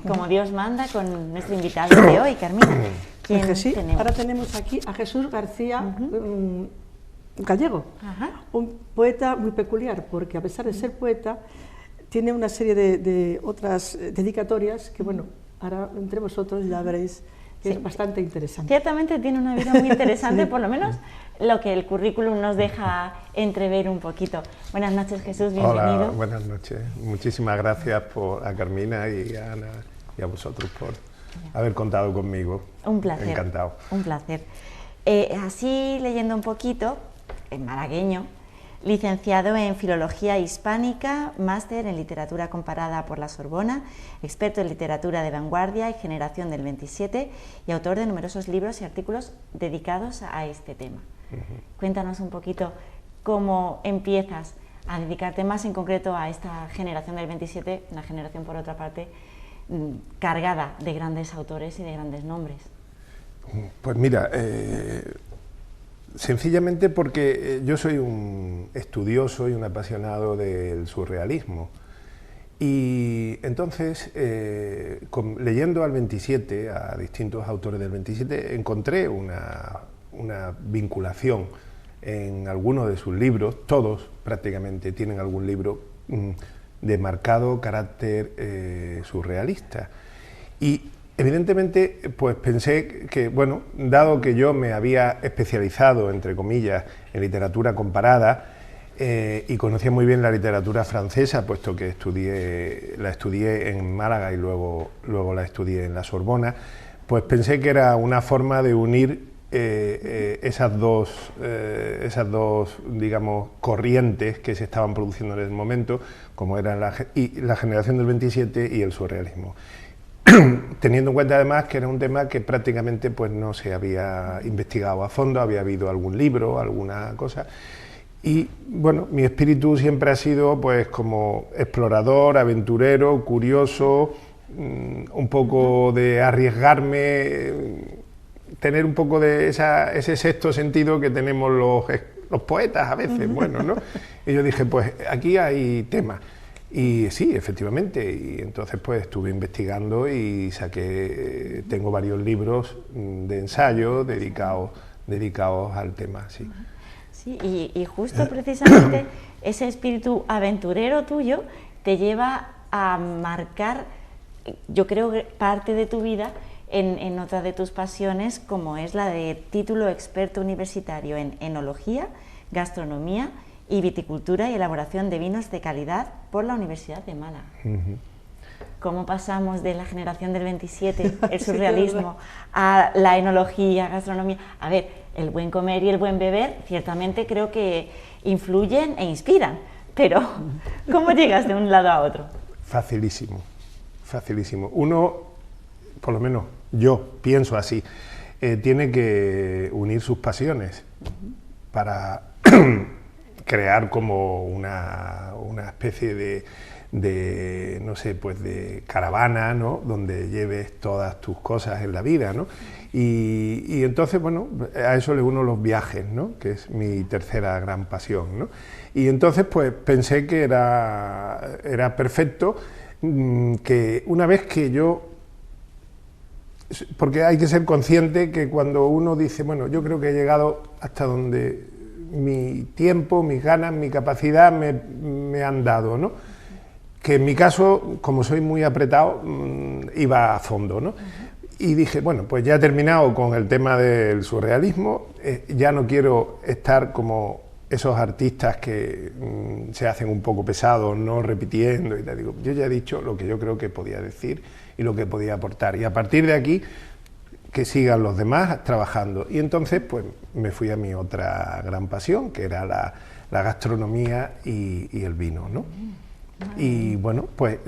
como Dios manda, con nuestro invitado de hoy, Carmina. Pues sí, ahora tenemos aquí a Jesús García Gallego, un poeta muy peculiar, porque a pesar de ser poeta, tiene una serie de otras dedicatorias que, bueno, ahora entre vosotros ya veréis que es bastante interesante. Ciertamente tiene una vida muy interesante, por lo menos lo que el currículum nos deja entrever un poquito. Buenas noches, Jesús, bienvenido. Hola, buenas noches. Muchísimas gracias a Carmina y a Ana y a vosotros por haber contado conmigo. Un placer. Encantado. Un placer. Así, leyendo un poquito, en malagueño, licenciado en Filología Hispánica, máster en Literatura Comparada por la Sorbona, experto en literatura de vanguardia y generación del 27 y autor de numerosos libros y artículos dedicados a este tema. Cuéntanos un poquito cómo empiezas a dedicarte más en concreto a esta generación del 27, una generación, por otra parte, cargada de grandes autores y de grandes nombres. Pues mira, sencillamente porque yo soy un estudioso y un apasionado del surrealismo. Y entonces, leyendo al 27, a distintos autores del 27, encontré una vinculación en algunos de sus libros. Todos prácticamente tienen algún libro de marcado carácter surrealista. Y evidentemente, pues pensé que, bueno, dado que yo me había especializado, entre comillas, en literatura comparada y conocía muy bien la literatura francesa, puesto que la estudié en Málaga y luego la estudié en la Sorbona, pues pensé que era una forma de unir esas dos, digamos, corrientes que se estaban produciendo en ese momento, como eran la generación del 27 y el surrealismo. Teniendo en cuenta además que era un tema que prácticamente pues no se había investigado a fondo, había habido algún libro, alguna cosa, y bueno, mi espíritu siempre ha sido pues como explorador, aventurero, curioso, un poco de arriesgarme, tener un poco de ese sexto sentido que tenemos los poetas a veces, bueno, ¿no? Y yo dije, pues aquí hay tema. Y sí, efectivamente, y entonces pues estuve investigando y tengo varios libros de ensayo dedicados al tema, sí. Sí, y justo precisamente ese espíritu aventurero tuyo te lleva a marcar, yo creo, parte de tu vida en otra de tus pasiones, como es la de título experto universitario en enología, gastronomía y viticultura y elaboración de vinos de calidad por la Universidad de Málaga. ¿Cómo pasamos de la generación del 27, el surrealismo, a la enología, gastronomía? A ver, el buen comer y el buen beber ciertamente creo que influyen e inspiran, pero ¿cómo llegas de un lado a otro? Facilísimo, facilísimo. Uno, por lo menos yo pienso así, tiene que unir sus pasiones para crear como una especie de no sé, pues de caravana, ¿no?, donde lleves todas tus cosas en la vida, ¿no? Y entonces, bueno, a eso le uno los viajes, ¿no?, que es mi tercera gran pasión, ¿no? Y entonces, pues pensé que era perfecto que una vez que yo... Porque hay que ser consciente que cuando uno dice, bueno, yo creo que he llegado hasta donde mi tiempo, mis ganas, mi capacidad me han dado, ¿no? Que en mi caso, como soy muy apretado, iba a fondo, ¿no? Y dije, bueno, pues ya he terminado con el tema del surrealismo, ya no quiero estar como esos artistas que se hacen un poco pesados, no repitiendo y tal. Digo, yo ya he dicho lo que yo creo que podía decir y lo que podía aportar, y a partir de aquí que sigan los demás trabajando. Y entonces pues me fui a mi otra gran pasión, que era la gastronomía y el vino, ¿no? Y bueno, pues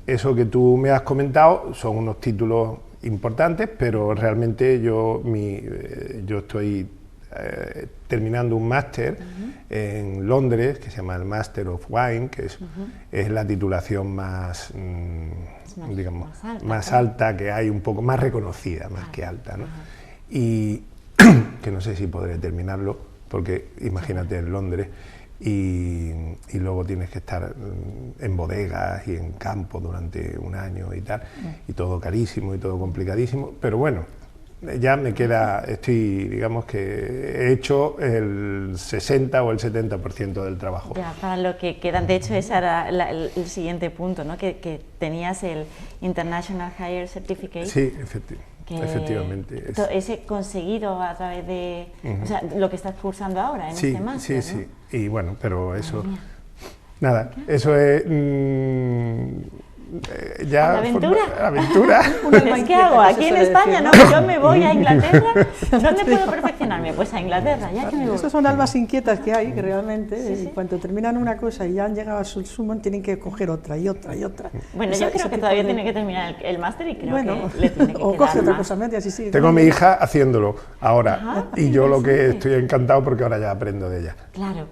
eso que tú me has comentado son unos títulos importantes, pero realmente yo estoy terminando un máster en Londres, que se llama el Master of Wine, que es la titulación más, digamos, más alta que hay, un poco más reconocida, más que alta, ¿no? Y que no sé si podré terminarlo, porque imagínate en Londres. y luego tienes que estar en bodegas y en campo durante un año y tal, y todo carísimo y todo complicadísimo, pero bueno, ya me queda, digamos que he hecho el 60 o el 70% del trabajo. Ya, para lo que quedan, de hecho ese era el siguiente punto, ¿no? Que tenías el International Higher Certificate. Sí, efectivamente. Ese conseguido a través de, o sea, lo que estás cursando ahora en este máster, Sí, ¿no? sí, y bueno, pero eso, nada, eso es... ya ¿Aventura? Aventura. Pues, ¿qué hago? Aquí en España, ¿no? Yo me voy a Inglaterra. ¿Dónde puedo perfeccionarme? Pues a Inglaterra, ya que me voy. Esas son almas inquietas que hay, que realmente, cuando terminan una cosa y ya han llegado a su sumo, tienen que coger otra y otra y otra. Bueno, yo creo que todavía tiene que terminar el máster y creo que le tiene que o quedar coge otra más. cosa media, así sigue. Tengo a mi hija haciéndolo ahora, y yo lo que estoy encantado porque ahora ya aprendo de ella. Claro.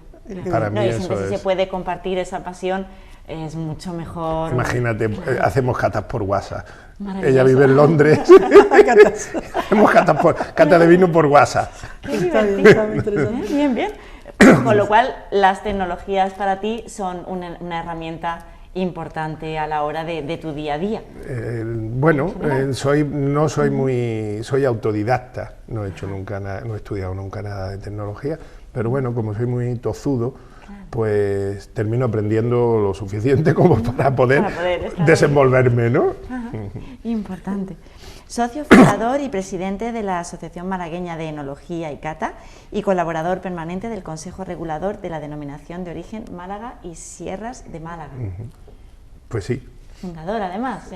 Para mí y eso siempre si es... se puede compartir esa pasión, es mucho mejor. Imagínate, hacemos catas por WhatsApp. Maravilloso. Ella vive en Londres. Hacemos catas de vino por WhatsApp. Qué divertido. Bien, bien. Con lo cual, las tecnologías para ti son una herramienta importante a la hora de tu día a día. Bueno, soy autodidacta. No he hecho nunca no he estudiado nunca nada de tecnología, pero bueno, como soy muy tozudo, pues termino aprendiendo lo suficiente como para poder desenvolverme, ¿no? Ajá. Importante. Socio fundador y presidente de la Asociación Malagueña de Enología y Cata y colaborador permanente del Consejo Regulador de la Denominación de Origen Málaga y Sierras de Málaga. Pues sí. Fundador, además.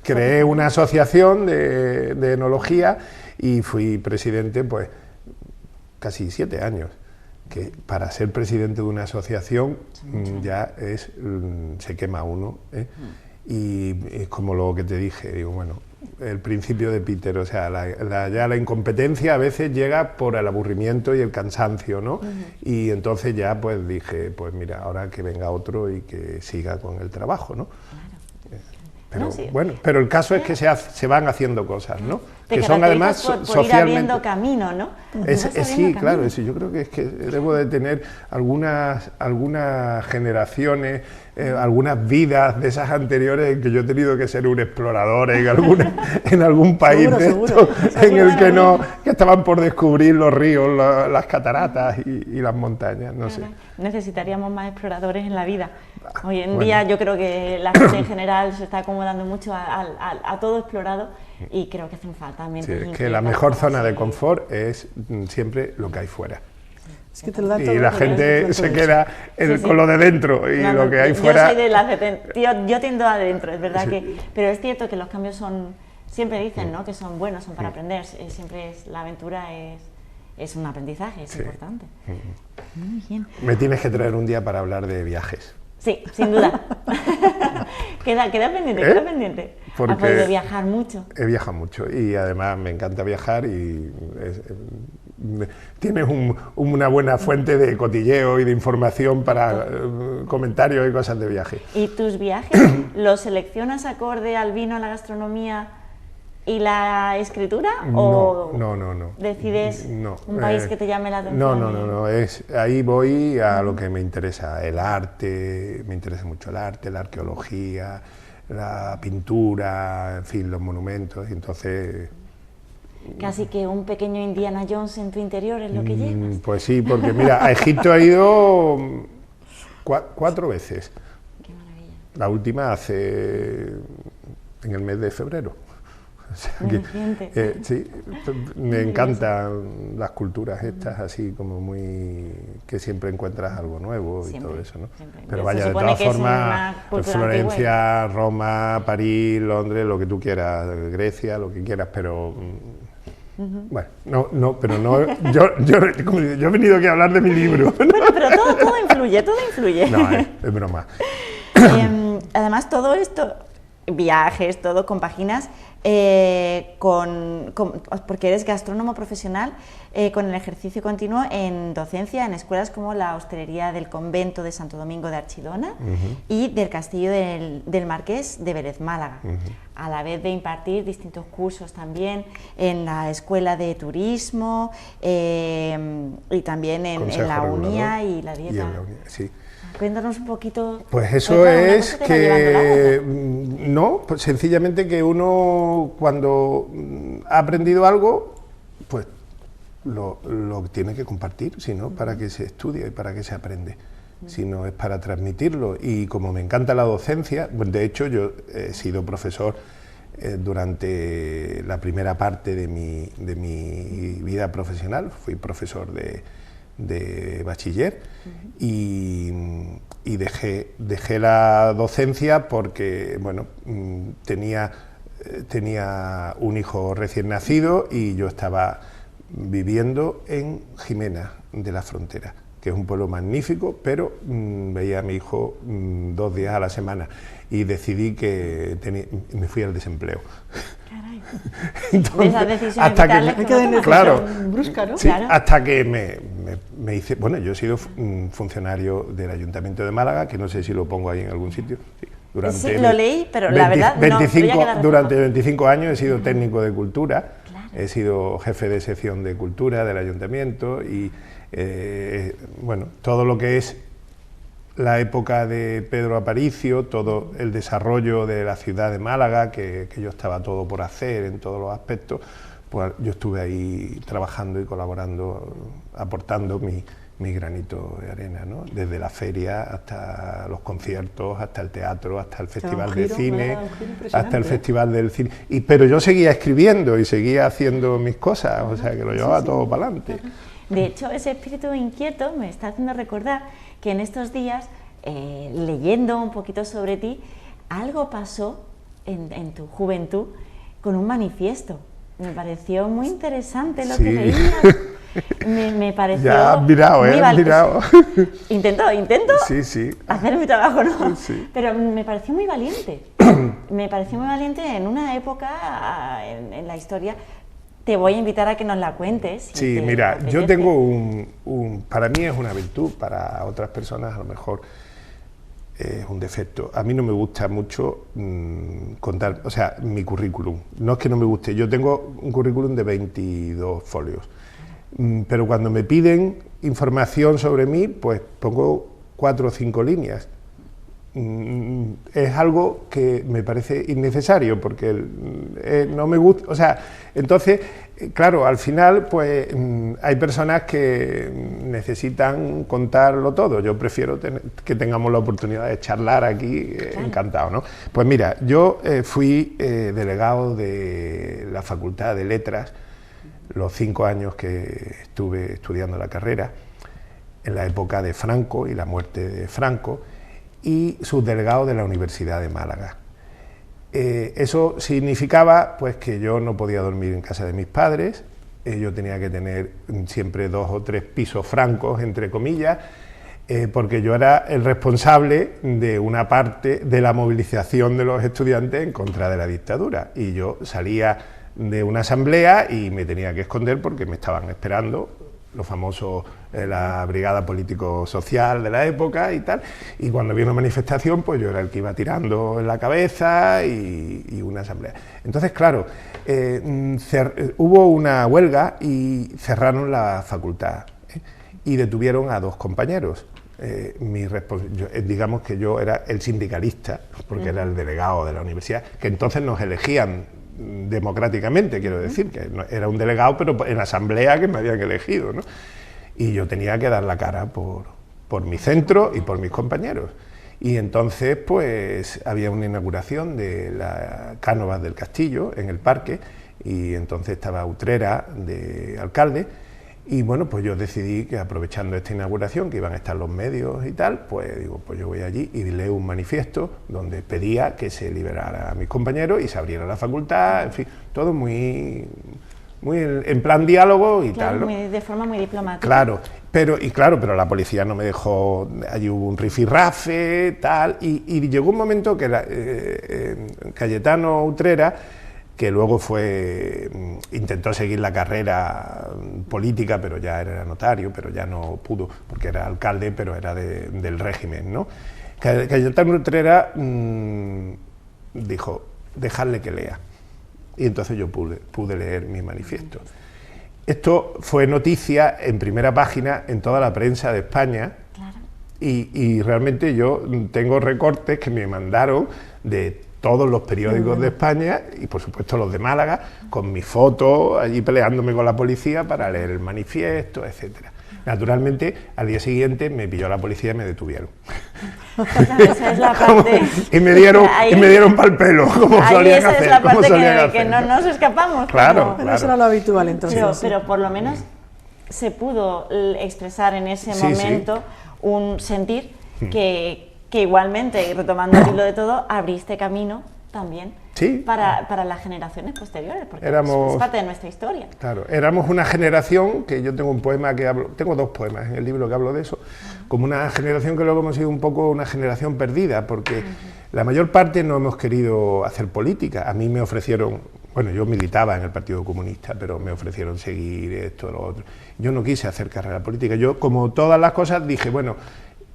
Creé una asociación de enología y fui presidente, pues, casi 7 años. Que para ser presidente de una asociación ya se quema uno, ¿eh? Y es como lo que te dije, digo, bueno, el principio de Peter, o sea, ya la incompetencia a veces llega por el aburrimiento y el cansancio, ¿no? Y entonces ya pues dije, pues mira, ahora que venga otro y que siga con el trabajo, ¿no? Pero bueno, pero el caso es que se van haciendo cosas, ¿no? Que son además por ir abriendo camino, ¿no? Sí, claro, yo creo que es que debo de tener algunas generaciones, algunas vidas de esas anteriores en que yo he tenido que ser un explorador en algún país seguro. En el que estaban por descubrir los ríos, las cataratas y las montañas, no sé. Necesitaríamos más exploradores en la vida. Hoy en día yo creo que la gente en general se está acomodando mucho a todo explorado y creo que hacen falta mentes. Sí, es que la mejor zona de confort es siempre lo que hay fuera. Es que te lo da y todo, la gente se queda con lo de dentro y lo que hay fuera... Yo soy de las de yo tiendo adentro, es verdad que... Pero es cierto que los cambios son... Siempre dicen, ¿no?, que son buenos, son para aprender. Siempre la aventura es un aprendizaje, es importante. Muy bien. Me tienes que traer un día para hablar de viajes. Sí, sin duda. queda pendiente, queda pendiente. Porque has podido viajar mucho. He viajado mucho y además me encanta viajar y tienes una buena fuente de cotilleo y de información para comentarios y cosas de viaje. ¿Y tus viajes los seleccionas acorde al vino, a la gastronomía y la escritura? ¿O no. decides un país que te llame la atención? No. Ahí voy a lo que me interesa, el arte, me interesa mucho el arte, la arqueología, la pintura, en fin, los monumentos, y entonces... Casi que un pequeño Indiana Jones en tu interior es lo que llevas. Pues sí, porque mira, a Egipto he ido 4 veces. Qué maravilla. La última en el mes de febrero. O sea que, sí, me encantan las culturas estas, así como muy... que siempre encuentras algo nuevo y todo eso, ¿no? Siempre. Pero vaya, de todas formas, Florencia, Roma, París, Londres, lo que tú quieras, Grecia, lo que quieras, pero... Bueno, yo he venido aquí a hablar de mi libro. Bueno, pero todo influye. No, es broma. Además, todo esto, viajes, todo, compaginas porque eres gastrónomo profesional con el ejercicio continuo en docencia en escuelas como la Hostelería del Convento de Santo Domingo de Archidona y del Castillo del Marqués de Vélez, Málaga, a la vez de impartir distintos cursos también en la Escuela de Turismo y también en la UNIA y la Dieta. Sí. Cuéntanos un poquito. Pues eso es que no, pues sencillamente que uno cuando ha aprendido algo, pues lo tiene que compartir, si no, para que se estudie y para que se aprende, si no es para transmitirlo. Y como me encanta la docencia, de hecho yo he sido profesor durante la primera parte de mi vida profesional, fui profesor de bachiller y dejé la docencia porque, bueno, tenía un hijo recién nacido y yo estaba viviendo en Jimena de la Frontera, que es un pueblo magnífico, pero veía a mi hijo 2 días a la semana y decidí que me fui al desempleo. Caray. Entonces, esa decisión hasta que claro, brusca, ¿no? Sí, Claro. hasta que me hice, bueno, yo he sido funcionario del Ayuntamiento de Málaga, que no sé si lo pongo ahí en algún sitio. Sí, sí, lo leí, pero la verdad durante 25 años he sido técnico de cultura, claro. He sido jefe de sección de cultura del Ayuntamiento y, bueno, todo lo que es la época de Pedro Aparicio, todo el desarrollo de la ciudad de Málaga, que yo estaba todo por hacer en todos los aspectos, pues yo estuve ahí trabajando y colaborando, aportando mi granito de arena, ¿no? Desde la feria hasta los conciertos, hasta el teatro, hasta el festival de cine, hasta el festival del cine. Pero yo seguía escribiendo y seguía haciendo mis cosas, o sea que lo llevaba todo para adelante. De hecho, ese espíritu inquieto me está haciendo recordar que en estos días, leyendo un poquito sobre ti, algo pasó en tu juventud con un manifiesto. Me pareció muy interesante lo que leías. Me pareció ya has mirado, has mirado. Intento sí. hacer mi trabajo, ¿no? Sí. Pero me pareció muy valiente. Me pareció muy valiente en una época en la historia. Te voy a invitar a que nos la cuentes. Sí, mira, yo tengo para mí es una virtud, para otras personas a lo mejor es un defecto. A mí no me gusta mucho contar, o sea, mi currículum. No es que no me guste, yo tengo un currículum de 22 folios, pero cuando me piden información sobre mí, pues pongo 4 o 5 líneas. Es algo que me parece innecesario porque no me gusta, o sea, entonces, claro, al final pues hay personas que necesitan contarlo todo. Yo prefiero que tengamos la oportunidad de charlar aquí, encantado, ¿no? Pues mira, yo fui delegado de la Facultad de Letras los 5 años que estuve estudiando la carrera, en la época de Franco y la muerte de Franco, y subdelegado de la Universidad de Málaga. Eso significaba pues que yo no podía dormir en casa de mis padres, yo tenía que tener siempre 2 o 3 pisos francos, entre comillas, porque yo era el responsable de una parte de la movilización de los estudiantes en contra de la dictadura, y yo salía de una asamblea y me tenía que esconder porque me estaban esperando los famosos, la brigada político-social de la época y tal, y cuando había una manifestación, pues yo era el que iba tirando en la cabeza y una asamblea. Entonces, claro, hubo una huelga y cerraron la facultad, y detuvieron a 2 compañeros. Digamos que yo era el sindicalista, porque era el delegado de la universidad, que entonces nos elegían democráticamente, quiero decir, que era un delegado, pero en asamblea que me habían elegido, ¿no? Y yo tenía que dar la cara por mi centro y por mis compañeros. Y entonces, pues, había una inauguración de la Cánovas del Castillo en el parque, y entonces estaba Utrera de alcalde, y bueno, pues yo decidí que aprovechando esta inauguración, que iban a estar los medios y tal, pues digo, pues yo voy allí y leo un manifiesto donde pedía que se liberara a mis compañeros y se abriera la facultad, en fin, todo muy en plan diálogo y claro, tal, ¿no? De forma muy diplomática. Claro, Pero la policía no me dejó, allí hubo un rifirrafe, tal, y llegó un momento que Cayetano Utrera, que luego intentó seguir la carrera política, pero ya era notario, pero ya no pudo, porque era alcalde, pero era del régimen, ¿no? Cayetano Utrera dijo, dejadle que lea, y entonces yo pude leer mi manifiesto. Esto fue noticia en primera página en toda la prensa de España. Claro. Y realmente yo tengo recortes que me mandaron de todos los periódicos de España y por supuesto los de Málaga, con mi foto allí peleándome con la policía para leer el manifiesto, etcétera. Naturalmente, al día siguiente me pilló la policía y me detuvieron. Esa es la parte... y me dieron pa'l pelo, como solían hacer. Esa es la parte que no nos escapamos. Claro, Pero eso era lo habitual entonces. Pero por lo menos se pudo expresar en ese momento un sentir que igualmente, y retomando el hilo de todo, abriste camino también para las generaciones posteriores, porque es parte de nuestra historia. Claro, éramos una generación, que yo tengo un poema que hablo, tengo 2 poemas en el libro que hablo de eso, como una generación que luego hemos sido un poco una generación perdida, porque la mayor parte no hemos querido hacer política. A mí me ofrecieron, bueno, yo militaba en el Partido Comunista, pero me ofrecieron seguir esto, lo otro. Yo no quise hacer carrera política. Yo, como todas las cosas, dije, bueno,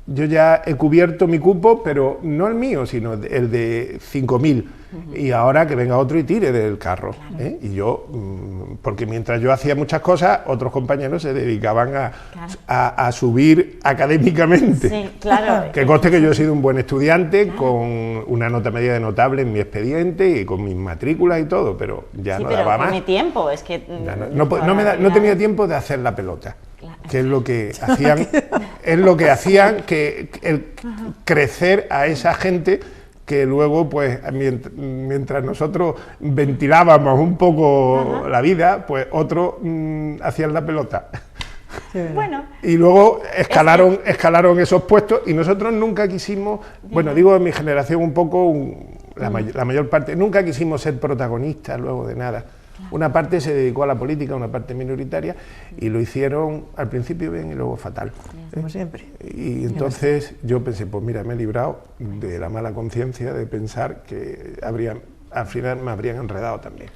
yo ya he cubierto mi cupo, pero no el mío, sino el de 5.000, y ahora que venga otro y tire del carro. Claro. Y yo, porque mientras yo hacía muchas cosas, otros compañeros se dedicaban a subir académicamente. Sí, claro. Que conste que yo he sido un buen estudiante, con una nota media de notable en mi expediente y con mis matrículas y todo, pero ya no daba más. Sí, pero mi tiempo, es que... No tenía tiempo de hacer la pelota. Que es lo que hacían, que crecer a esa gente que luego, pues, mientras nosotros ventilábamos un poco la vida, pues otros hacían la pelota. Sí, bueno, y luego escalaron esos puestos y nosotros nunca quisimos, bueno, digo en mi generación un poco, la mayor parte, nunca quisimos ser protagonistas luego de nada. Una parte se dedicó a la política, una parte minoritaria, y lo hicieron al principio bien y luego fatal. Como siempre. Y entonces yo pensé, pues mira, me he librado de la mala conciencia de pensar que al final me habrían enredado también.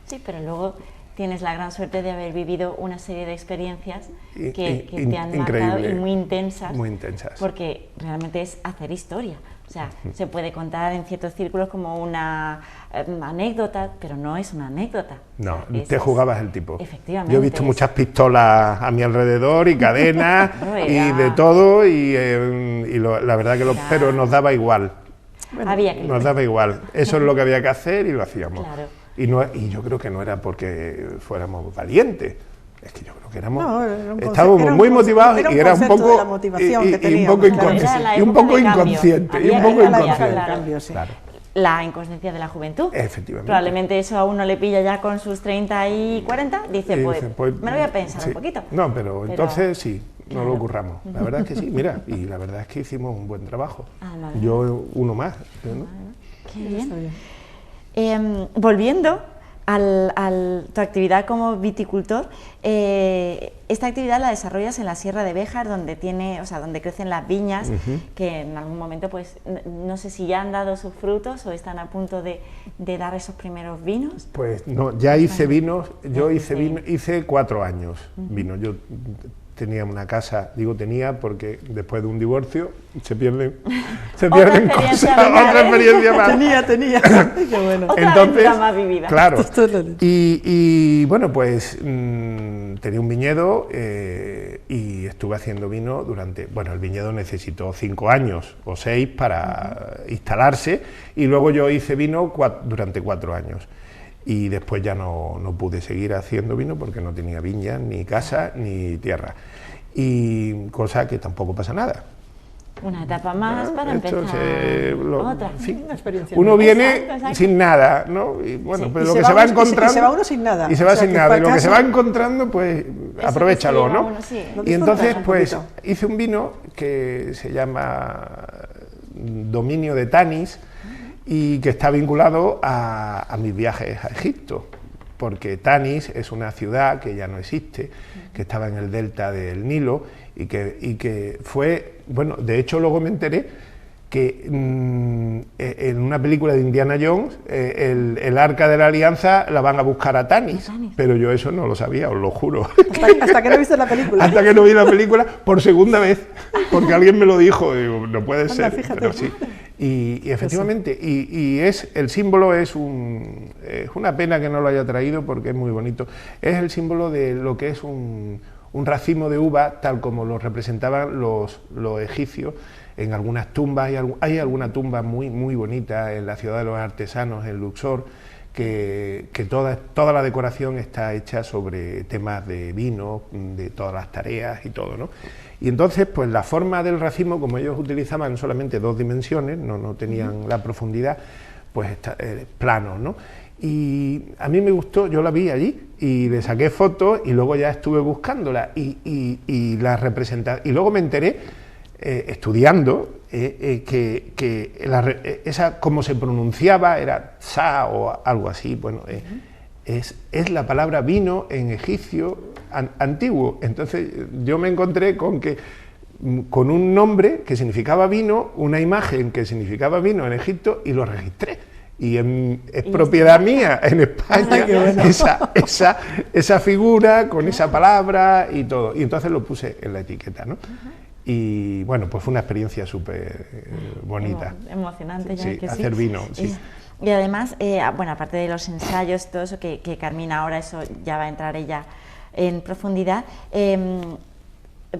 Sí, pero luego tienes la gran suerte de haber vivido una serie de experiencias que te han marcado y muy intensas. Muy intensas. Porque realmente es hacer historia. O sea, se puede contar en ciertos círculos como una anécdota, pero no es una anécdota. No, te jugabas el tipo. Efectivamente. Yo he visto muchas pistolas a mi alrededor y cadenas y de todo, la verdad que pero nos daba igual. Bueno, nos daba igual. Eso es lo que había que hacer y lo hacíamos. Claro. Y yo creo que no era porque fuéramos valientes. Es que yo creo que estábamos muy motivados y era un poco inconsciente. La inconsciencia de la juventud. Efectivamente. Probablemente eso a uno le pilla ya con sus 30 y 40, dice, pues me lo voy a pensar un poquito. No, pero entonces sí, no lo curramos. La verdad es que sí, mira, y la verdad es que hicimos un buen trabajo. Yo uno más. ¿No? Qué bien. Volviendo a tu actividad como viticultor, esta actividad la desarrollas en la Sierra de Béjar, donde donde crecen las viñas, que en algún momento, pues, no sé si ya han dado sus frutos o están a punto de dar esos primeros vinos. Pues no, ya hice vinos, hice 4 años vino. Yo tenía una casa, digo tenía porque después de un divorcio se pierden cosas, otra experiencia más. Tenía. Qué bueno. Entonces, más vivida. Claro. Y bueno, pues tenía un viñedo y estuve haciendo vino el viñedo necesitó 5 años o 6 para instalarse, y luego yo hice vino durante 4 años. Y después ya no pude seguir haciendo vino porque no tenía viña, ni casa, ni tierra. Y cosa que tampoco pasa nada. Una etapa más para empezar otra. En fin, uno viene sin nada, ¿no? Y bueno, pero lo que se va encontrando... Y se va uno sin nada. Y se va sin nada. Y lo que se va encontrando, pues, aprovechalo, ¿no? Y entonces, pues, hice un vino que se llama Dominio de Tanis, y que está vinculado a mis viajes a Egipto. porque Tanis es una ciudad que ya no existe, que estaba en el delta del Nilo y que fue, bueno, de hecho luego me enteré que en una película de Indiana Jones el Arca de la Alianza la van a buscar a Tanis, pero yo eso no lo sabía, os lo juro. Hasta que no viste la película. Hasta que no vi la película por segunda vez, porque alguien me lo dijo, digo, no puede ser, fíjate. pero sí. Y efectivamente, y el símbolo es una pena que no lo haya traído porque es muy bonito, es el símbolo de lo que es un racimo de uva tal como lo representaban los egipcios en algunas tumbas. Hay alguna tumba muy, muy bonita en la ciudad de los artesanos, en Luxor, que toda la decoración está hecha sobre temas de vino, de todas las tareas y todo, ¿no? Y entonces, pues la forma del racimo, como ellos utilizaban solamente 2 dimensiones, no tenían la profundidad, pues está plano, ¿no? Y a mí me gustó, yo la vi allí y le saqué fotos y luego ya estuve buscándola y la representé. Y luego me enteré, estudiando, que esa como se pronunciaba era sa o algo así, bueno, es la palabra vino en egipcio antiguo. Entonces yo me encontré con un nombre que significaba vino, una imagen que significaba vino en Egipto y lo registré. Y es propiedad mía en España, esa figura con esa palabra y todo. Y entonces lo puse en la etiqueta, ¿no? Y bueno, pues fue una experiencia súper bonita. Emocionante, ya sí, que hacer sí. vino, sí. Y además, bueno, aparte de los ensayos, todo eso que Carmina ahora, eso ya va a entrar ella en profundidad,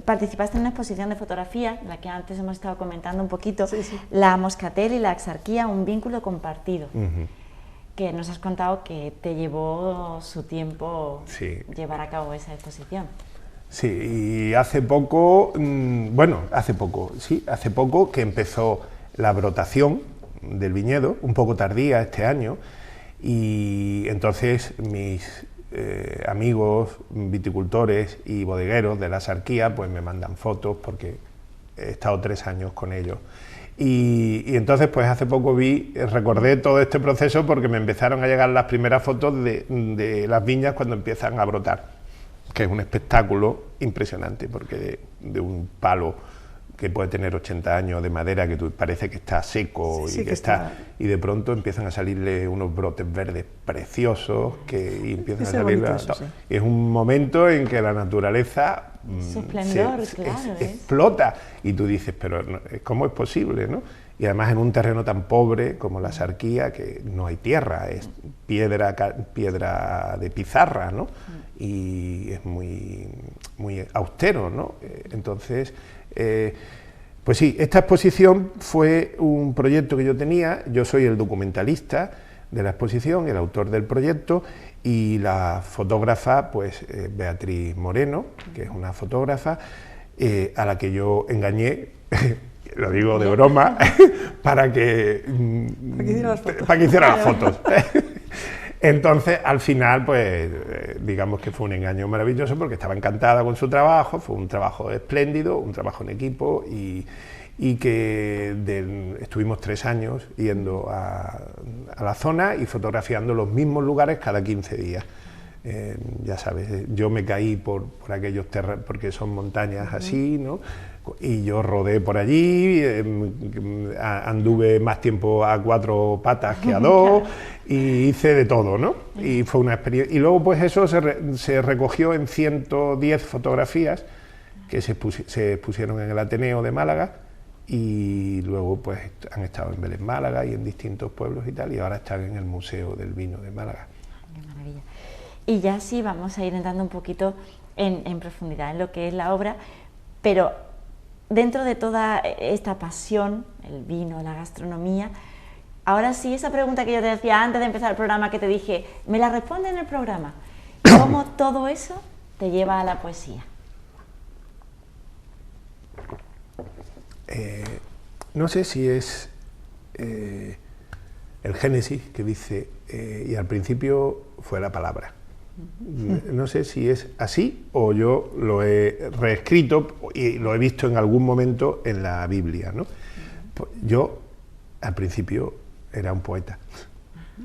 participaste en una exposición de fotografía, la que antes hemos estado comentando un poquito, La Moscatel y la Exarquía, un vínculo compartido, que nos has contado que te llevó su tiempo llevar a cabo esa exposición. Sí, y hace poco que empezó la brotación del viñedo, un poco tardía este año, y entonces mis amigos viticultores y bodegueros de la Exarquía pues me mandan fotos porque he estado 3 años con ellos. Y entonces pues hace poco recordé todo este proceso porque me empezaron a llegar las primeras fotos de las viñas cuando empiezan a brotar, que es un espectáculo impresionante, porque de un palo que puede tener 80 años de madera, que parece que está seco y de pronto empiezan a salirle unos brotes verdes preciosos y empiezan a salir y es un momento en que la naturaleza su esplendor, explota y tú dices, pero ¿cómo es posible, no? Y además en un terreno tan pobre como la Exarquía, que no hay tierra, es piedra de pizarra, ¿no? Y es muy, muy austero, ¿no? Entonces, pues sí, esta exposición fue un proyecto que yo tenía. Yo soy el documentalista de la exposición, el autor del proyecto, y la fotógrafa, pues Beatriz Moreno, que es una fotógrafa a la que yo engañé, lo digo de broma, para que hiciera las fotos. Entonces, al final, pues, digamos que fue un engaño maravilloso porque estaba encantada con su trabajo, fue un trabajo espléndido, un trabajo en equipo y que estuvimos 3 años yendo a la zona y fotografiando los mismos lugares cada 15 días. Ya sabes, yo me caí por aquellos terrenos, porque son montañas así, ¿no? Y yo rodé por allí, anduve más tiempo a 4 patas que a 2 y hice de todo, ¿no? Y fue una experiencia. Y luego pues eso se recogió en 110 fotografías que se pusieron en el Ateneo de Málaga y luego pues han estado en Vélez, Málaga y en distintos pueblos y tal, y ahora están en el Museo del Vino de Málaga. Qué maravilla. Y ya sí vamos a ir entrando un poquito en profundidad en lo que es la obra, pero dentro de toda esta pasión, el vino, la gastronomía, ahora sí, esa pregunta que yo te decía antes de empezar el programa, que te dije, me la responde en el programa, ¿cómo todo eso te lleva a la poesía? No sé si es el Génesis que dice, y al principio fue la palabra. No sé si es así o yo lo he reescrito y lo he visto en algún momento en la Biblia, ¿no? Yo al principio era un poeta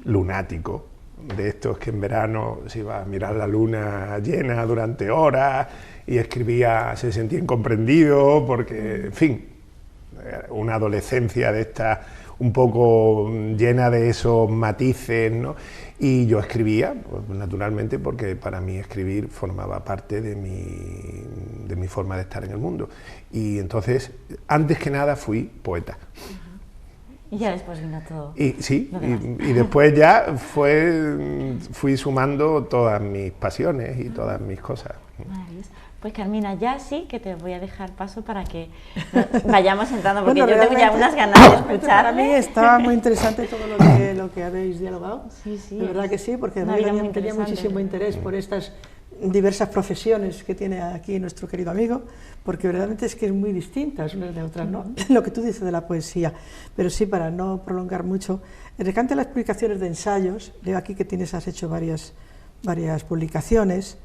lunático, de estos que en verano se iba a mirar la luna llena durante horas y escribía, se sentía incomprendido porque, en fin, una adolescencia de esta un poco llena de esos matices, ¿no? Y yo escribía, pues, naturalmente, porque para mí escribir formaba parte de mi forma de estar en el mundo. Y entonces, antes que nada, fui poeta. Y ya después vino todo. Y sí, y después ya fui sumando todas mis pasiones y todas mis cosas. Pues Carmina, ya sí que te voy a dejar paso para que vayamos entrando, porque bueno, yo tengo ya unas ganas de escuchar. Para mí estaba muy interesante todo lo que habéis dialogado. Sí, sí. De verdad que sí, porque a mí tenía muchísimo interés por estas diversas profesiones que tiene aquí nuestro querido amigo, porque verdaderamente es que es muy distintas unas de otras, ¿no? Lo que tú dices de la poesía. Pero sí, para no prolongar mucho, en recante las publicaciones de ensayos, leo aquí que has hecho varias publicaciones.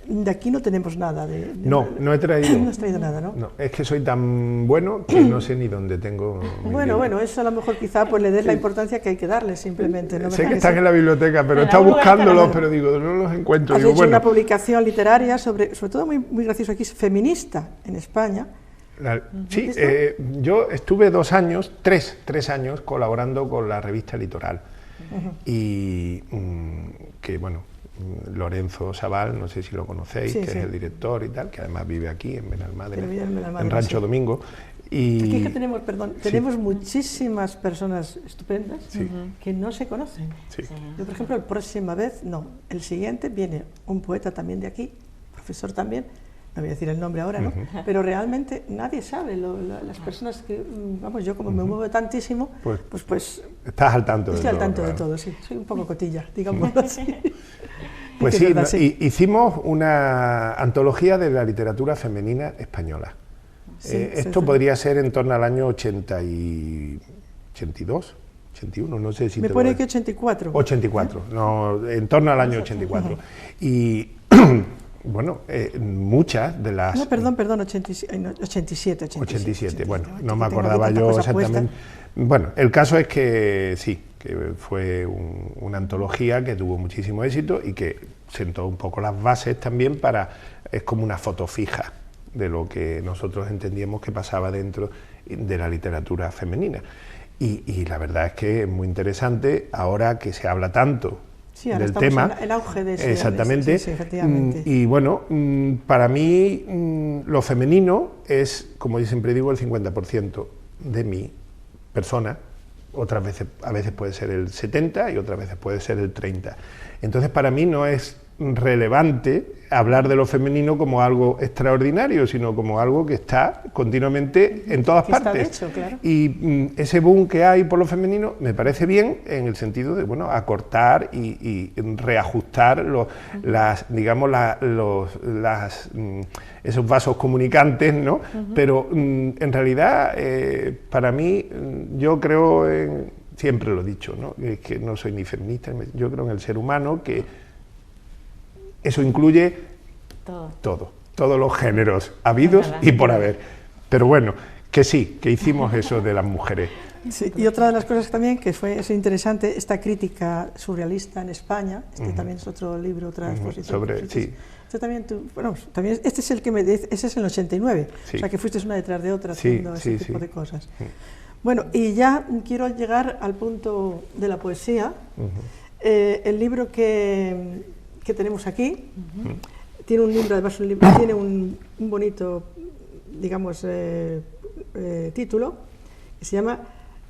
De aquí no tenemos nada. No he traído. No has traído nada, ¿no? No, es que soy tan bueno que no sé ni dónde tengo. Bueno, eso a lo mejor quizá pues le des la importancia que hay que darle, simplemente. ¿No? Sé que están en la biblioteca, pero he estado buscándolos, pero digo, no los encuentro. Has hecho una publicación literaria sobre todo muy gracioso aquí, feminista en España. Sí, yo estuve 2 años, 3 años colaborando con la revista Litoral. Y que, bueno, Lorenzo Sabal, no sé si lo conocéis, que es el director y tal, que además vive aquí en Benalmádena, en Rancho Domingo. Y aquí es que tenemos muchísimas personas estupendas que no se conocen. Yo, por ejemplo, la próxima vez, el siguiente viene un poeta también de aquí, profesor también, no voy a decir el nombre ahora, ¿no? Pero realmente nadie sabe, las personas que, vamos, yo como me muevo tantísimo, pues estás al tanto estoy al tanto de todo, sí, soy un poco cotilla, digamos así. Pues sí, verdad, hicimos una antología de la literatura femenina española. Esto podría ser en torno al año 82, 81, no sé si... Me pone que 84. 84, no, en torno al año 84. Y bueno, muchas de las... No, perdón, 87. 87, bueno, no me acordaba yo exactamente. Bueno, el caso es que sí, que fue una antología que tuvo muchísimo éxito y que sentó un poco las bases también es como una foto fija de lo que nosotros entendíamos que pasaba dentro de la literatura femenina. Y la verdad es que es muy interesante ahora que se habla tanto del tema. En auge de ese, exactamente. Sí, efectivamente. Y bueno, para mí lo femenino es, como yo siempre digo, el 50% de mi persona. Otras veces, a veces puede ser el 70 y otras veces puede ser el 30. Entonces, para mí no es relevante hablar de lo femenino como algo extraordinario, sino como algo que está continuamente en todas partes. Está hecho, claro. Y ese boom que hay por lo femenino me parece bien en el sentido de, bueno, acortar y reajustar esos vasos comunicantes, ¿no? Pero en realidad, para mí, yo creo siempre lo he dicho, ¿no? Es que no soy ni feminista, yo creo en el ser humano, que eso incluye todos los géneros habidos y por haber. Pero bueno, que sí, que hicimos eso de las mujeres. Sí, y otra de las cosas también que fue interesante, esta crítica surrealista en España, también es otro libro, otra exposición. También este es el que ese es el 89, o sea que fuiste una detrás de otra haciendo ese tipo de cosas. Bueno, y ya quiero llegar al punto de la poesía. El libro que tenemos aquí tiene un libro, además tiene un bonito, digamos, título, que se llama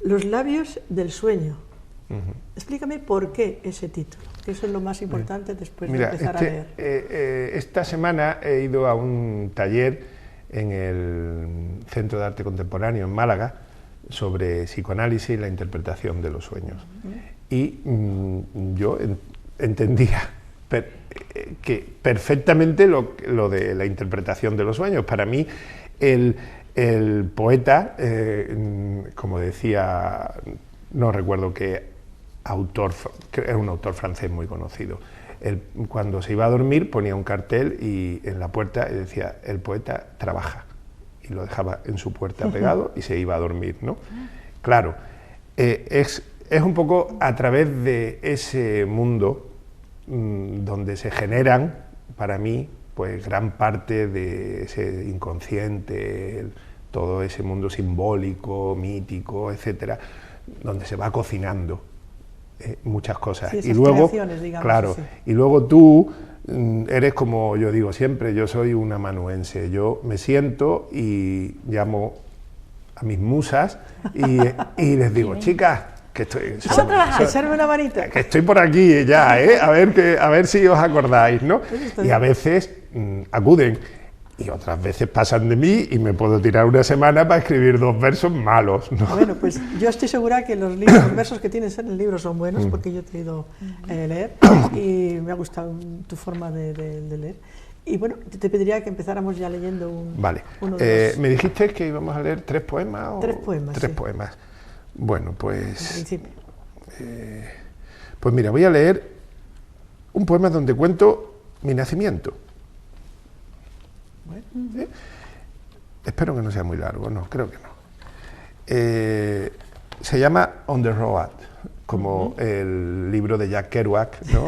Los labios del sueño. Explícame por qué ese título, que eso es lo más importante después de empezar a leer. Esta semana he ido a un taller en el Centro de Arte Contemporáneo en Málaga sobre psicoanálisis y la interpretación de los sueños. Y yo entendía que perfectamente lo de la interpretación de los sueños. Para mí el poeta, como decía, no recuerdo qué autor, era un autor francés muy conocido, cuando se iba a dormir ponía un cartel y en la puerta decía: el poeta trabaja, y lo dejaba en su puerta pegado y se iba a dormir, ¿no? Claro, es es un poco a través de ese mundo donde se generan, para mí, pues gran parte de ese inconsciente, todo ese mundo simbólico, mítico, etcétera, donde se va cocinando muchas cosas. Sí, y luego, digamos, claro, sí. Y luego tú eres, como yo digo siempre, yo soy un amanuense. Yo me siento y llamo a mis musas y les digo, chicas, que estoy... echarme una manita. Que estoy por aquí ya, a ver si os acordáis, ¿no? Y a veces acuden, y otras veces pasan de mí y me puedo tirar una semana para escribir 2 versos malos, ¿no? Bueno, pues yo estoy segura que los versos que tienes en el libro son buenos, porque yo te he ido a leer y me ha gustado tu forma de leer. Y bueno, te pediría que empezáramos ya leyendo uno de los... ¿Me dijiste que íbamos a leer 3 poemas? 3 poemas, 3 sí. poemas. Bueno, pues... En principio. Pues mira, voy a leer un poema donde cuento mi nacimiento. Bueno. Espero que no sea muy largo, no, creo que no. Se llama On the Road, como el libro de Jack Kerouac, ¿no?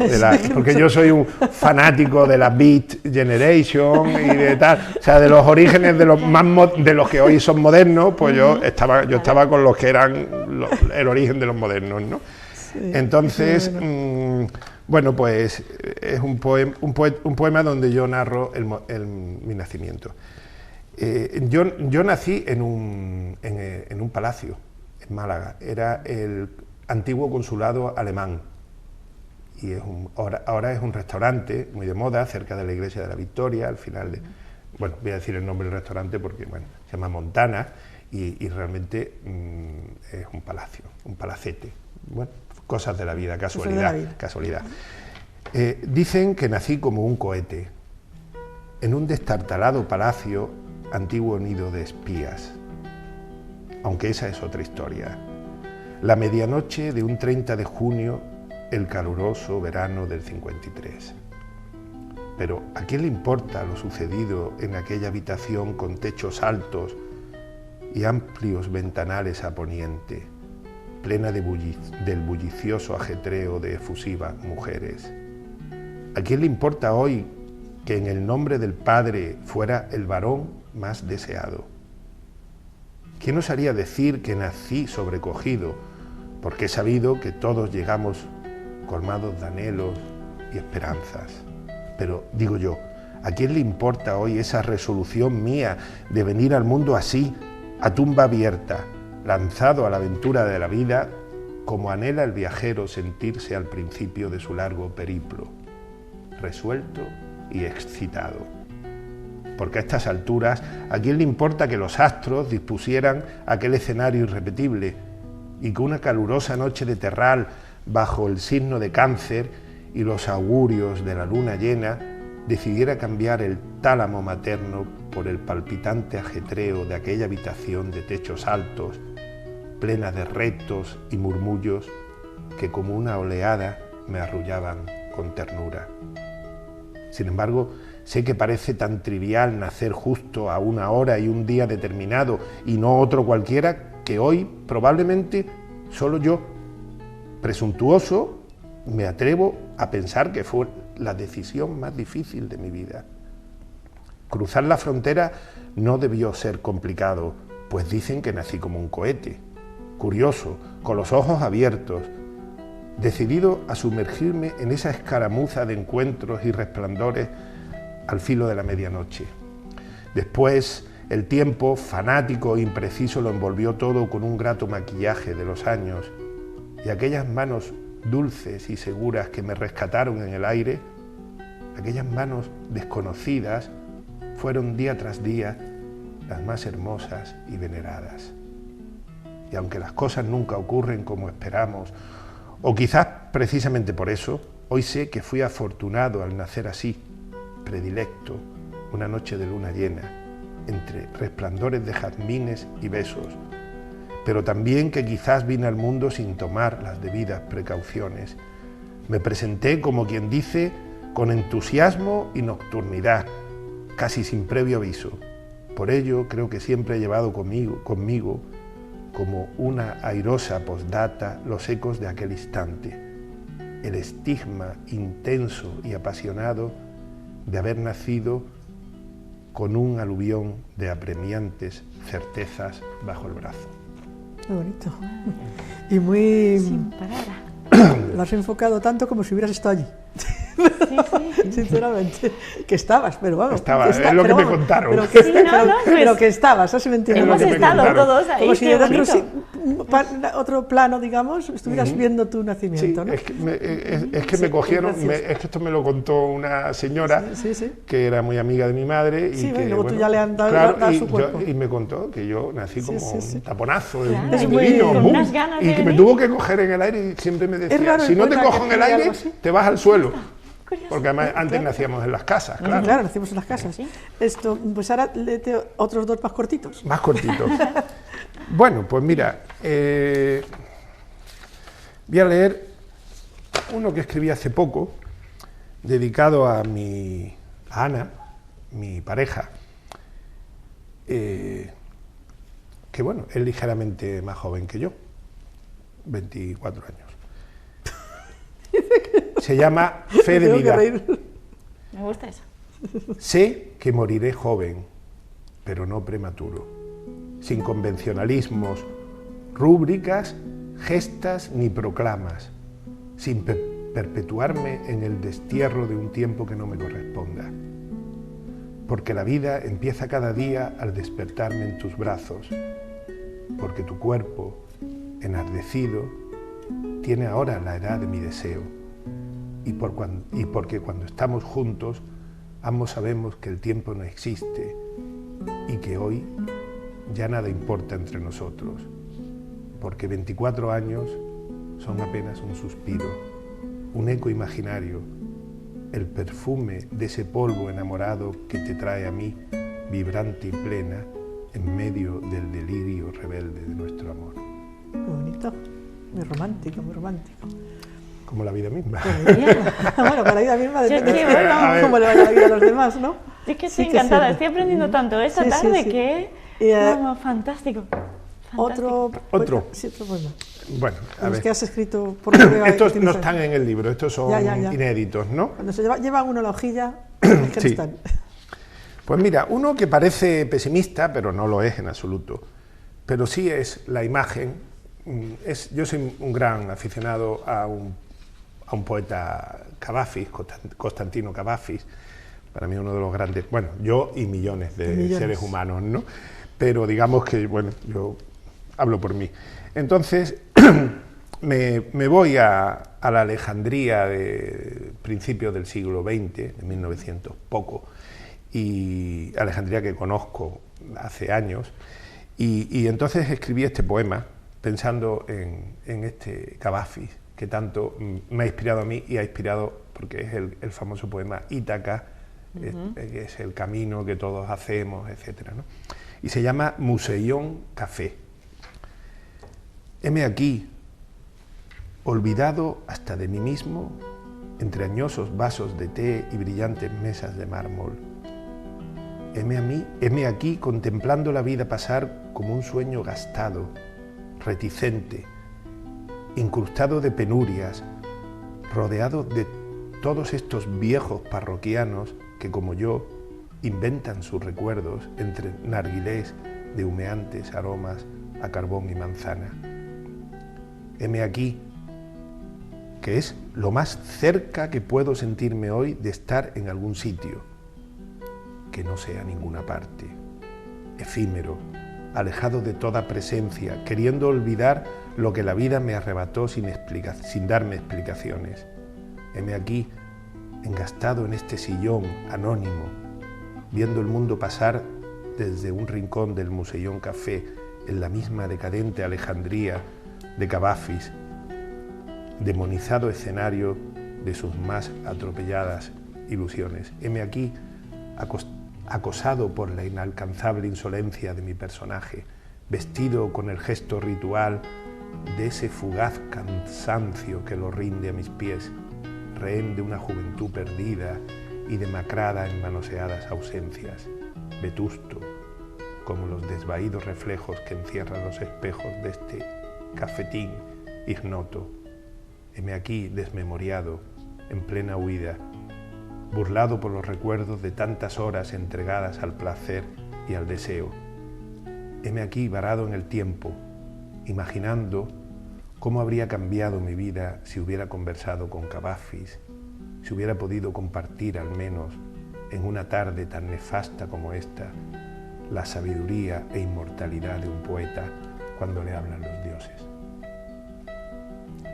Porque yo soy un fanático de la Beat Generation y de tal, o sea, de los orígenes de los que hoy son modernos, pues yo estaba con los que eran el origen de los modernos, ¿no? Sí, entonces, bueno, pues es un poema donde yo narro mi nacimiento. Yo nací en un palacio en Málaga, era el antiguo consulado alemán, y ahora es un restaurante muy de moda cerca de la iglesia de la Victoria, al final bueno, voy a decir el nombre del restaurante porque bueno, se llama Montana, y realmente es un palacio, un palacete. Bueno, cosas de la vida, casualidad. Dicen que nací como un cohete en un destartalado palacio, antiguo nido de espías, aunque esa es otra historia. La medianoche de un 30 de junio, el caluroso verano del 53. Pero ¿a quién le importa lo sucedido en aquella habitación con techos altos y amplios ventanales a poniente, plena del bullicioso ajetreo de efusivas mujeres? ¿A quién le importa hoy que en el nombre del Padre fuera el varón más deseado? ¿Quién osaría decir que nací sobrecogido? Porque he sabido que todos llegamos colmados de anhelos y esperanzas. Pero digo yo, ¿a quién le importa hoy esa resolución mía de venir al mundo así, a tumba abierta, lanzado a la aventura de la vida, como anhela el viajero sentirse al principio de su largo periplo, resuelto y excitado? Porque a estas alturas, ¿a quién le importa que los astros dispusieran aquel escenario irrepetible y que una calurosa noche de terral bajo el signo de Cáncer y los augurios de la luna llena decidiera cambiar el tálamo materno por el palpitante ajetreo de aquella habitación de techos altos, plena de retos y murmullos que como una oleada me arrullaban con ternura? Sin embargo, sé que parece tan trivial nacer justo a una hora y un día determinado y no otro cualquiera, que hoy probablemente solo yo, presuntuoso, me atrevo a pensar que fue la decisión más difícil de mi vida. Cruzar la frontera no debió ser complicado, pues dicen que nací como un cohete, curioso, con los ojos abiertos, decidido a sumergirme en esa escaramuza de encuentros y resplandores al filo de la medianoche. Después, el tiempo, fanático e impreciso, lo envolvió todo con un grato maquillaje de los años, y aquellas manos dulces y seguras que me rescataron en el aire, aquellas manos desconocidas, fueron día tras día las más hermosas y veneradas. Y aunque las cosas nunca ocurren como esperamos, o quizás precisamente por eso, hoy sé que fui afortunado al nacer así, predilecto, una noche de luna llena, entre resplandores de jazmines y besos, pero también que quizás vine al mundo sin tomar las debidas precauciones. Me presenté, como quien dice, con entusiasmo y nocturnidad, casi sin previo aviso. Por ello creo que siempre he llevado conmigo como una airosa postdata los ecos de aquel instante, el estigma intenso y apasionado de haber nacido con un aluvión de apremiantes certezas bajo el brazo. Qué bonito. Y muy... Sin palabra. Lo has enfocado tanto como si hubieras estado allí. Sí, sí. Sinceramente. Que estabas, pero vamos. Estaba, que es lo que me vamos, contaron. Pero que, Sí, no, no, pues, pero que estabas, ¿sabes? ¿Me entiendes? Hemos lo que me estado contaron. todos ahí, Como si qué desde bonito. otro plano, digamos, estuvieras viendo tu nacimiento, Sí, ¿no? es que Sí, me cogieron, gracias. es que esto me lo contó una señora Sí. que era muy amiga de mi madre y Sí, que, y luego tú ya le han dado y su cuerpo. y me contó que yo nací como sí. un taponazo, Claro, un es muy- niño, con boom, unas ganas y de que me venir. tuvo que coger en el aire y siempre me decía, raro si no te encontrar cojo en que el tenga aire, algo así. te vas al suelo. Curioso. Porque además antes nacíamos en las casas, claro. Claro, nacimos en las casas. Sí. Esto, pues ahora léete otros dos más cortitos. Más cortitos. Bueno, pues mira, voy a leer uno que escribí hace poco, dedicado a Ana, mi pareja, que bueno, es ligeramente más joven que yo, 24 años. Se llama Fe de Tengo que Vida. reír. Me gusta eso. Sé que moriré joven, pero no prematuro, sin convencionalismos, rúbricas, gestas ni proclamas, sin perpetuarme en el destierro de un tiempo que no me corresponda. Porque la vida empieza cada día al despertarme en tus brazos, porque tu cuerpo, enardecido, tiene ahora la edad de mi deseo, y porque cuando estamos juntos, ambos sabemos que el tiempo no existe y que hoy ya nada importa entre nosotros, porque 24 años son apenas un suspiro, un eco imaginario, el perfume de ese polvo enamorado que te trae a mí, vibrante y plena, en medio del delirio rebelde de nuestro amor. Qué bonito. Muy romántico, muy romántico. Como la vida misma. Bueno, para la vida misma depende qué de bueno. cómo le vaya la vida a los demás, ¿no? Es que Sí estoy que encantada, sí. estoy aprendiendo tanto esta Sí, sí, tarde sí. que... Y, vamos, fantástico. Otro. Otro. Sí, otro poema. Bueno, a Los ver. que has escrito por lo que veo ahí, Estos que no tienes están ahí. en el libro, estos son Ya. inéditos, ¿no? Cuando se lleva uno la hojilla, es que Sí. no están. Pues mira, uno que parece pesimista, pero no lo es en absoluto, pero sí es la imagen. Yo soy un gran aficionado a un poeta Cavafis, Constantino Cavafis, para mí uno de los grandes, bueno, yo y millones de seres humanos, ¿no? Pero digamos que, bueno, yo hablo por mí. Entonces, me voy a la Alejandría de principios del siglo XX, de 1900 poco, y Alejandría que conozco hace años, y entonces escribí este poema pensando en este Cavafis, que tanto me ha inspirado a mí y ha inspirado, porque es el famoso poema Ítaca, que es el camino que todos hacemos, etc., ¿no? Y se llama Museión Café. Heme aquí, olvidado hasta de mí mismo, entre añosos vasos de té y brillantes mesas de mármol. Heme aquí contemplando la vida pasar como un sueño gastado, reticente, incrustado de penurias, rodeado de todos estos viejos parroquianos que, como yo, inventan sus recuerdos entre narguilés de humeantes aromas a carbón y manzana. Heme aquí, que es lo más cerca que puedo sentirme hoy de estar en algún sitio, que no sea ninguna parte, efímero, alejado de toda presencia, queriendo olvidar lo que la vida me arrebató sin darme explicaciones. Heme aquí, engastado en este sillón anónimo, viendo el mundo pasar desde un rincón del Museión Café, en la misma decadente Alejandría de Cavafis, demonizado escenario de sus más atropelladas ilusiones. Heme aquí, acosado por la inalcanzable insolencia de mi personaje, vestido con el gesto ritual de ese fugaz cansancio que lo rinde a mis pies, rehén de una juventud perdida y demacrada en manoseadas ausencias, vetusto, como los desvaídos reflejos que encierran los espejos de este cafetín ignoto. Heme aquí desmemoriado, en plena huida, burlado por los recuerdos de tantas horas entregadas al placer y al deseo. Heme aquí varado en el tiempo, imaginando cómo habría cambiado mi vida si hubiera conversado con Cavafis, si hubiera podido compartir al menos en una tarde tan nefasta como esta la sabiduría e inmortalidad de un poeta cuando le hablan los dioses.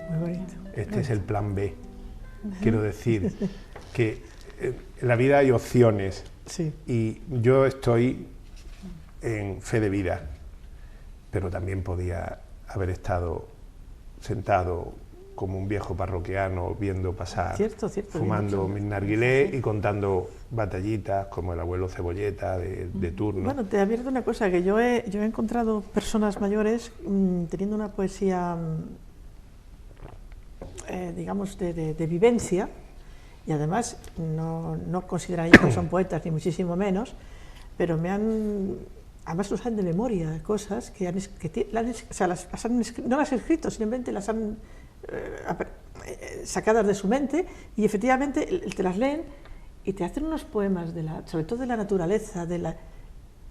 Muy bonito. Este es el plan B. Quiero decir que en la vida hay opciones, sí, y yo estoy en Fe de Vida, pero también podía haber estado sentado como un viejo parroquiano viendo pasar, cierto, fumando mis narguilé y contando batallitas como el abuelo Cebolleta de turno. Bueno, te advierto una cosa, que yo he encontrado personas mayores teniendo una poesía, digamos, de vivencia, y además no consideran ellos que son poetas, ni muchísimo menos, pero además lo saben de memoria, cosas que no las han escrito, simplemente las han sacadas de su mente, y efectivamente te las leen y te hacen unos poemas, sobre todo de la naturaleza,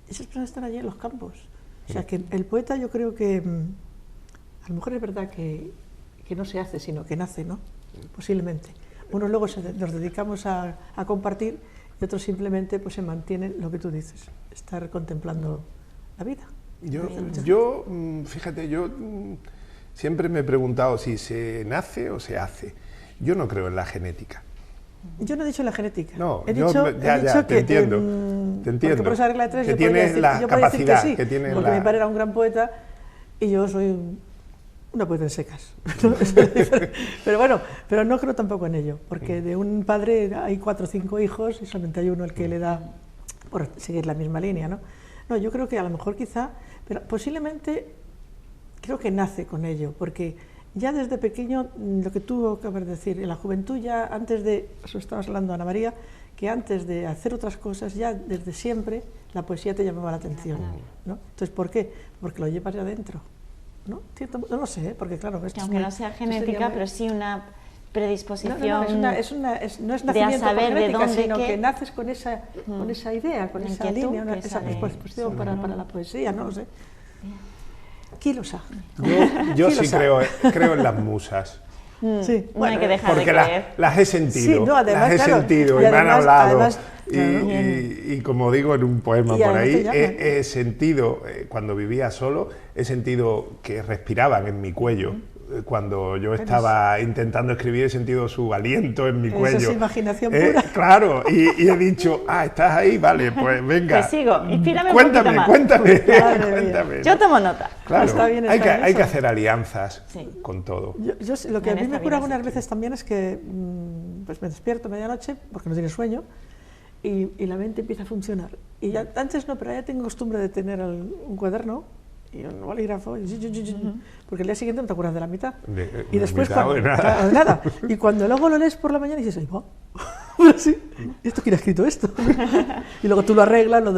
esas personas están allí en los campos. O sea, que el poeta, yo creo que a lo mejor es verdad que no se hace, sino que nace, ¿no? Posiblemente. Unos luego nos dedicamos a compartir, y otros simplemente pues se mantienen, lo que tú dices, estar contemplando la vida. Yo fíjate, yo siempre me he preguntado si se nace o se hace. Yo no creo en la genética. Yo no he dicho la genética. No, he dicho te que, entiendo. Te entiendo. Porque por esa regla de tres que yo tienes la capacidad, decir que sí, que tienes porque mi padre era un gran poeta y yo soy una poeta en secas. Pero bueno, pero no creo tampoco en ello, porque de un padre hay 4 o 5 hijos y solamente hay uno el que le da por seguir la misma línea, ¿no? No, yo creo que a lo mejor quizá, pero posiblemente creo que nace con ello, porque ya desde pequeño, lo que tú acabas de decir, en la juventud ya antes de, eso estabas hablando Ana María, que antes de hacer otras cosas, ya desde siempre la poesía te llamaba la atención, ¿no? Entonces, ¿por qué? Porque lo llevas ya dentro, ¿no? No lo sé, porque claro... Que aunque no sea genética, pero sí una predisposición no es nacimiento de saber por genética, de dónde, sino que naces con esa idea, con esa línea, esa predisposición para la poesía, no lo sé. ¿Quién lo sabe? Yo sí creo en las musas. Sí. No hay que dejar porque de creer. las he sentido, sí, no, además, las he claro, sentido y me han hablado. Además, y como digo en un poema por ahí, he sentido, cuando vivía solo, he sentido que respiraban en mi cuello. Cuando yo estaba intentando escribir, he sentido su aliento en mi cuello. Eso es imaginación pura. Claro, y he dicho, estás ahí, vale, pues venga. Pues sigo, inspírame Cuéntame. Yo tomo nota. Claro, está bien, hay que hacer alianzas con todo. Yo, lo que a mí me cura algunas veces también es que pues me despierto a medianoche, porque no tiene sueño, y la mente empieza a funcionar. Y ya, antes no, pero ya tengo costumbre de tener un cuaderno y un bolígrafo, porque el día siguiente no te acuerdas de la mitad. Y después, nada. Y cuando luego lo lees por la mañana y dices, ¡ay, va! Sí, ¿esto quién ha escrito esto? Y luego tú lo arreglas, lo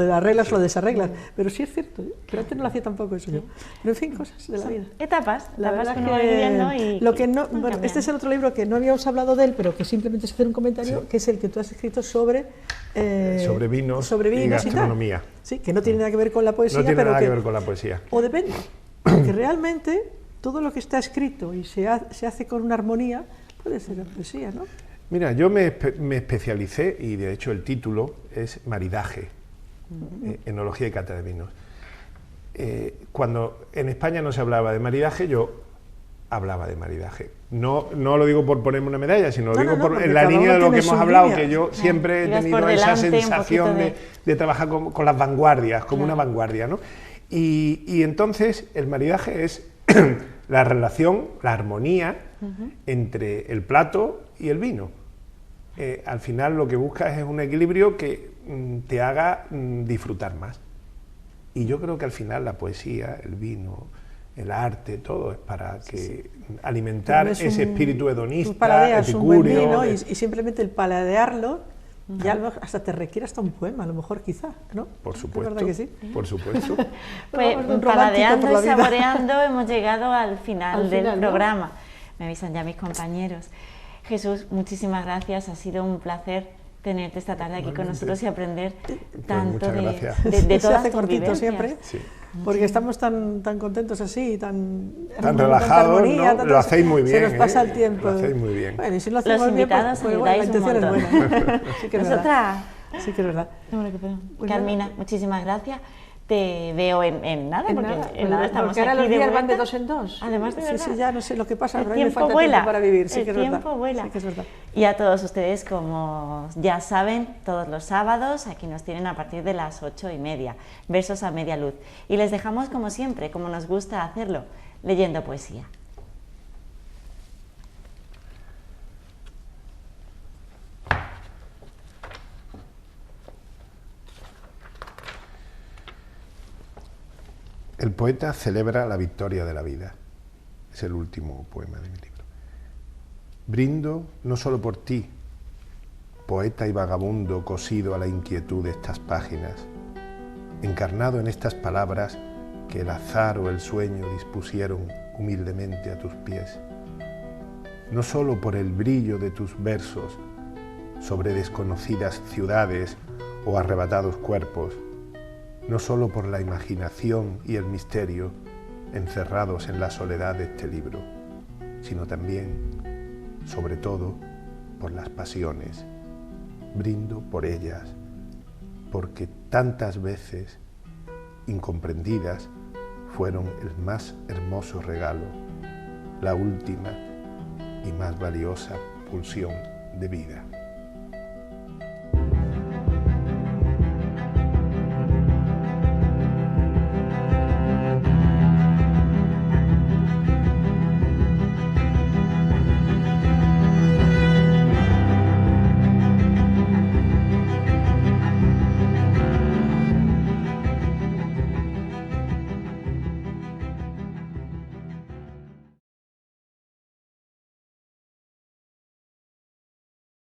desarreglas. Pero sí es cierto, pero antes no lo hacía tampoco eso yo. Pero en fin, cosas de la vida. Etapas La verdad que uno va viviendo y... Lo que no, bueno, este es el otro libro que no habíamos hablado de él, pero que simplemente es hacer un comentario, que es el que tú has escrito sobre vinos y gastronomía. Sí, que no tiene nada que ver con la poesía. No tiene nada que ver con la poesía. O depende, porque realmente todo lo que está escrito y se hace con una armonía puede ser la poesía, ¿no? Mira, yo me especialicé, y de hecho el título es Maridaje, enología y cata de vinos. Cuando en España no se hablaba de maridaje, yo hablaba de maridaje. No lo digo por ponerme una medalla, sino lo digo en la línea de lo que hemos hablado, que yo siempre he tenido esa sensación de trabajar con las vanguardias, como una vanguardia, ¿no? Y entonces el maridaje es la relación, la armonía entre el plato y el vino. Al final lo que buscas es un equilibrio que te haga disfrutar más. Y yo creo que al final la poesía, el vino, el arte, todo es para alimentar ese espíritu hedonista, epicúreo. Un buen vino y simplemente el paladearlo Y algo hasta te requiere hasta un poema, a lo mejor quizá, ¿no? Por supuesto. ¿Es verdad que sí? Por supuesto. Pues paladeando y saboreando hemos llegado al final del programa. Me avisan ya mis compañeros. Jesús, muchísimas gracias, ha sido un placer tenerte esta tarde aquí con nosotros y aprender tanto de todas tus vivencias. Siempre, porque estamos tan contentos así, tan relajados, ¿no? Lo hacéis muy bien. Se nos pasa el tiempo. Lo hacéis muy bien. Bueno, y si lo hacemos los invitados bien, pues, la intención es buena. Sí que es verdad. Sí que es verdad. Carmina, muchísimas gracias. Te veo en nada, porque en nada estamos porque aquí ahora los días de van de 2 en 2. Además, de verdad. Sí, ya no sé lo que pasa, pero a mí me falta tiempo para vivir. Sí, que es verdad. El tiempo vuela. Sí, que es verdad. Y a todos ustedes, como ya saben, todos los sábados aquí nos tienen a partir de las 8:30, Versos a Media Luz. Y les dejamos, como siempre, como nos gusta hacerlo, leyendo poesía. El poeta celebra la victoria de la vida. Es el último poema de mi libro. Brindo no solo por ti, poeta y vagabundo cosido a la inquietud de estas páginas, encarnado en estas palabras que el azar o el sueño dispusieron humildemente a tus pies. No solo por el brillo de tus versos sobre desconocidas ciudades o arrebatados cuerpos, no solo por la imaginación y el misterio encerrados en la soledad de este libro, sino también, sobre todo, por las pasiones. Brindo por ellas, porque tantas veces, incomprendidas, fueron el más hermoso regalo, la última y más valiosa pulsión de vida.